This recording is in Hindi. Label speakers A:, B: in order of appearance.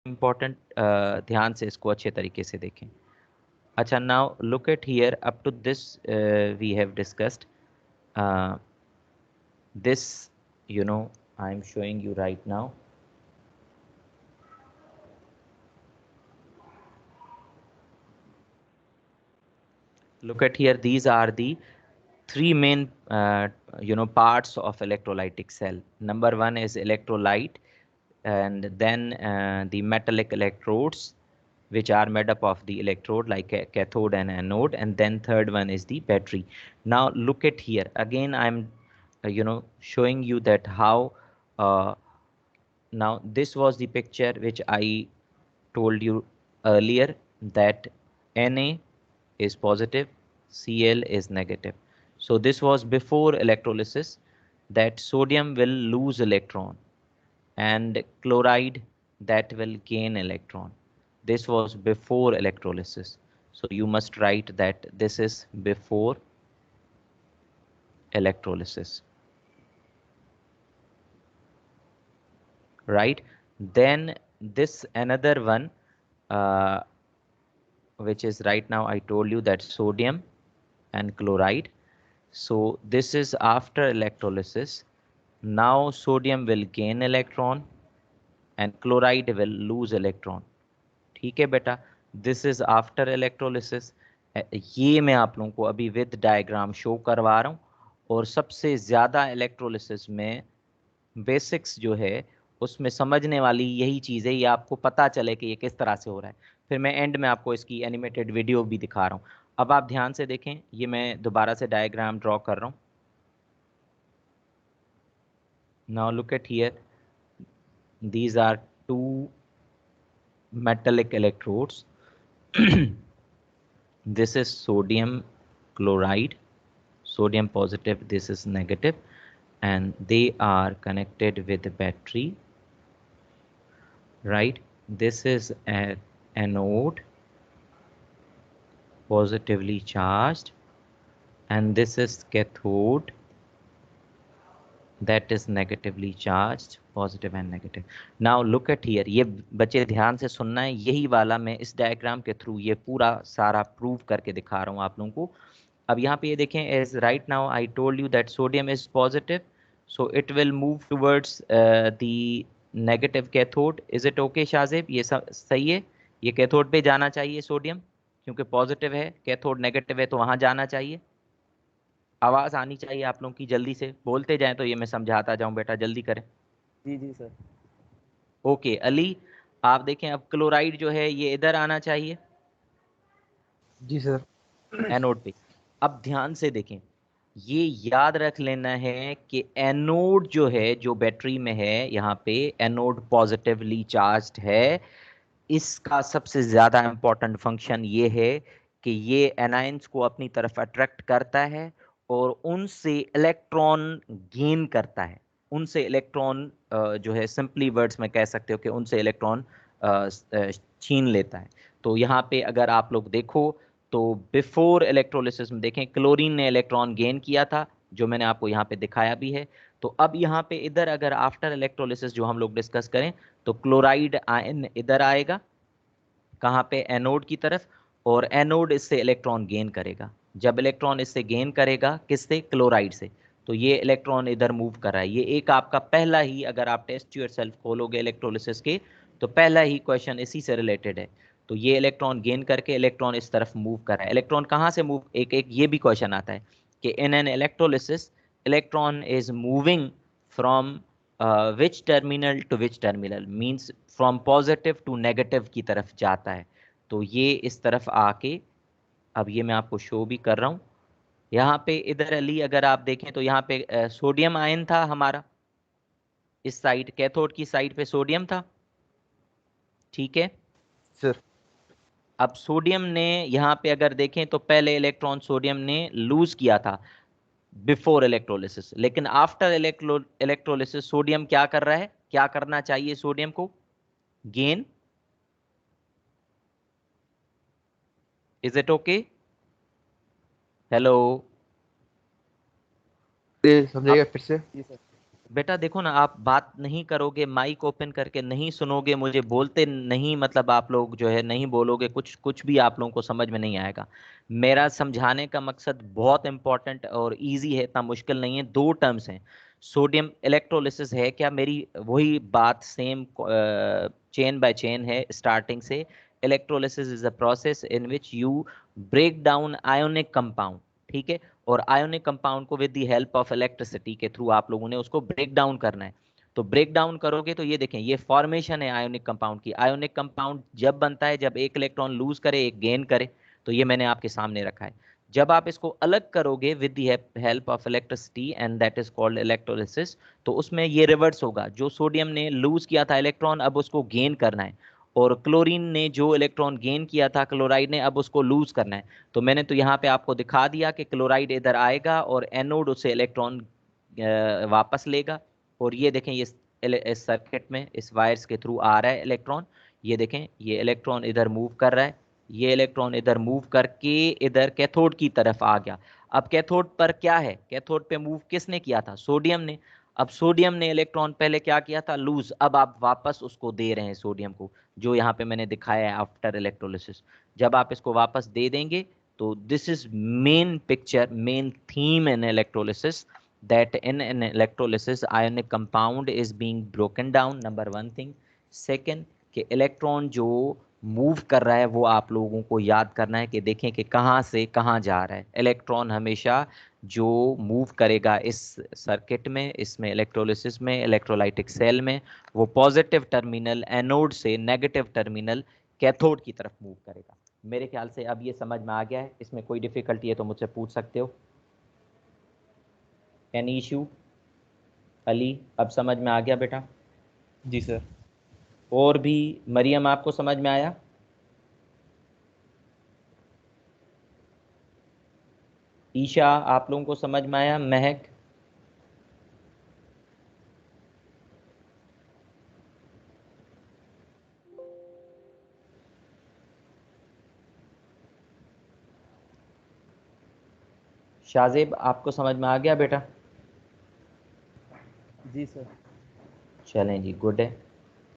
A: इम्पोर्टेंट, ध्यान से इसको अच्छे तरीके से देखें। अच्छा, now look at here, up to this we have discussed this, I am showing you right now. Look at here, these are the three main parts of electrolytic cell. Number one is electrolyte, and then the metallic electrodes, which are made up of the electrode like a cathode and anode, and then third one is the battery. Now look at here again, I'm showing you that how now this was the picture which I told you earlier, that Na is positive, Cl is negative. So this was before electrolysis, that sodium will lose electron and chloride that will gain electron. This was before electrolysis. So you must write that this is before electrolysis. Right? Then this another one, uh, which is right now I told you that sodium and chloride. So this is after electrolysis. Now sodium will gain electron and chloride will lose electron. ठीक है बेटा, दिस इज आफ्टर इलेक्ट्रोलिसिस। ये मैं आप लोगों को अभी विद डायग्राम शो करवा रहा हूँ। और सबसे ज्यादा इलेक्ट्रोलिसिस में बेसिक्स जो है उसमें समझने वाली यही चीज़ है, ये आपको पता चले कि ये किस तरह से हो रहा है। फिर मैं एंड में आपको इसकी एनिमेटेड वीडियो भी दिखा रहा हूँ। अब आप ध्यान से देखें, ये मैं दोबारा से डायग्राम ड्रॉ कर रहा हूँ। Now look at here, these are two metallic electrodes. This is sodium chloride, sodium positive, this is negative, and they are connected with the battery, right? This is an anode, positively charged, and this is cathode, that is negatively charged, positive and negative. Now look at here, ये बच्चे ध्यान से सुनना है, यही वाला मैं इस डायग्राम के थ्रू ये पूरा सारा प्रूव करके दिखा रहा हूँ आप लोगों को। अब यहाँ पे ये देखें, as right now I told you that sodium is positive, so it will move towards the negative cathode. Is it okay Shajib, ये सही है? ये कैथोड पे जाना चाहिए सोडियम, क्योंकि पॉजिटिव है, कैथोड नेगेटिव है तो वहां जाना चाहिए। आवाज आनी चाहिए आप लोगों की, जल्दी से बोलते जाएं तो ये मैं समझाता जाऊं, बेटा जल्दी करें।
B: जी जी सर।
A: ओके अली, आप देखें अब क्लोराइड जो है ये इधर आना चाहिए
B: जी सर।
A: एनोड पे। अब ध्यान से देखें, ये याद रख लेना है कि एनोड जो है, जो बैटरी में है, यहाँ पे एनोड पॉजिटिवली चार्ज्ड है। इसका सबसे ज्यादा इंपॉर्टेंट फंक्शन ये है कि ये एनायंस को अपनी तरफ अट्रैक्ट करता है और उनसे इलेक्ट्रॉन गेन करता है। उनसे इलेक्ट्रॉन जो है, सिंपली वर्ड्स में कह सकते हो कि उनसे इलेक्ट्रॉन छीन लेता है। तो यहाँ पे अगर आप लोग देखो तो बिफोर इलेक्ट्रोलिसिस में देखें, क्लोरीन ने इलेक्ट्रॉन गेन किया था, जो मैंने आपको यहाँ पे दिखाया भी है। तो अब यहाँ पे इधर अगर आफ्टर इलेक्ट्रोलिसिस जो हम लोग डिस्कस करें, तो क्लोराइड आयन इधर आएगा, कहाँ पे? एनोड की तरफ। और एनोड इससे इलेक्ट्रॉन गेन करेगा। जब इलेक्ट्रॉन इससे गेन करेगा, किससे? क्लोराइड से। तो ये इलेक्ट्रॉन इधर मूव कर रहा है। ये एक आपका पहला ही, अगर आप टेस्ट योरसेल्फ खोलोगे इलेक्ट्रोलिसिस के, तो पहला ही क्वेश्चन इसी से रिलेटेड है। तो ये इलेक्ट्रॉन गेन करके इलेक्ट्रॉन इस तरफ मूव कर रहा है। इलेक्ट्रॉन कहाँ से मूव, एक एक ये भी क्वेश्चन आता है कि in an electrolysis electron is moving from which terminal to which terminal, means from positive to negative की तरफ जाता है। तो ये इस तरफ आके, अब ये मैं आपको शो भी कर रहा हूं। यहाँ पे इधर अली अगर आप देखें तो यहाँ पे सोडियम आयन था हमारा, इस साइड कैथोड की साइड पे सोडियम था, ठीक है।
B: सर।
A: अब सोडियम ने यहाँ पे अगर देखें तो पहले इलेक्ट्रॉन सोडियम ने लूज किया था बिफोर इलेक्ट्रोलिसिस, लेकिन आफ्टर इलेक्ट्रोलिसिस सोडियम क्या कर रहा है, क्या करना चाहिए सोडियम को? Gain. Is it okay? Hello?
B: समझाइएगा
A: अब
B: फिर से।
C: जी सर।
A: बेटा देखो ना, आप बात नहीं करोगे, माइक ओपन करके नहीं सुनोगे, मुझे बोलते नहीं, मतलब आप लोग जो है नहीं बोलोगे, कुछ कुछ भी आप लोगों को समझ में नहीं आएगा। मेरा समझाने का मकसद बहुत इंपॉर्टेंट और इजी है, इतना मुश्किल नहीं है। दो टर्म्स हैं, सोडियम इलेक्ट्रोलिसिस है क्या, मेरी वही बात सेम चेन बाय चेन है स्टार्टिंग से। Electrolysis is a process in which you break down ionic compound, ठीक है। और आयोनिक कंपाउंड को with the help of electricity के थ्रू आप लोगों ने उसको ब्रेक डाउन करना है। तो ब्रेक डाउन करोगे तो ये देखें, ये फॉर्मेशन है आयोनिक कंपाउंड की। आयोनिक कंपाउंड जब बनता है जब एक इलेक्ट्रॉन लूज करे एक गेन करे। तो ये मैंने आपके सामने रखा है। जब आप इसको अलग करोगे with the help of electricity and that is called electrolysis, तो उसमें ये रिवर्स होगा। जो सोडियम ने लूज किया था इलेक्ट्रॉन, अब उसको गेन करना है। और क्लोरीन ने जो इलेक्ट्रॉन गेन किया था क्लोराइड ने, अब उसको लूज करना है। तो मैंने तो यहाँ पे आपको दिखा दिया कि क्लोराइड इधर आएगा और एनोड उससे इलेक्ट्रॉन वापस लेगा। और ये देखें, ये इस सर्किट में इस वायर्स के थ्रू आ रहा है इलेक्ट्रॉन। ये देखें, ये इलेक्ट्रॉन इधर मूव कर रहा है, ये इलेक्ट्रॉन इधर मूव करके इधर कैथोड की तरफ आ गया। अब कैथोड पर क्या है, कैथोड पे मूव किसने किया था, सोडियम ने। अब सोडियम ने इलेक्ट्रॉन पहले क्या किया था, लूज, अब आप वापस उसको दे रहे हैं सोडियम को, जो यहाँ पे मैंने दिखाया है आफ्टर इलेक्ट्रोलिसिस। जब आप इसको वापस दे देंगे, तो this is main picture, main theme in electrolysis, that in an electrolysis ionic compound is being broken down, number one thing। second, कि इलेक्ट्रॉन जो मूव कर रहा है वो आप लोगों को याद करना है कि देखें कि कहाँ से कहाँ जा रहा है। इलेक्ट्रॉन हमेशा जो मूव करेगा इस सर्किट में, इसमें इलेक्ट्रोलिसिस में, इलेक्ट्रोलाइटिक सेल में, वो पॉजिटिव टर्मिनल एनोड से नेगेटिव टर्मिनल कैथोड की तरफ मूव करेगा। मेरे ख्याल से अब ये समझ में आ गया है। इसमें कोई डिफिकल्टी है तो मुझसे पूछ सकते हो। Any issue? अली, अब समझ में आ गया बेटा?
B: जी सर।
A: और भी, मरियम आपको समझ में आया? ईशा आप लोगों को समझ में आया? महक? शाजिब आपको समझ में आ गया बेटा?
B: जी सर।
A: चलें जी, गुड है।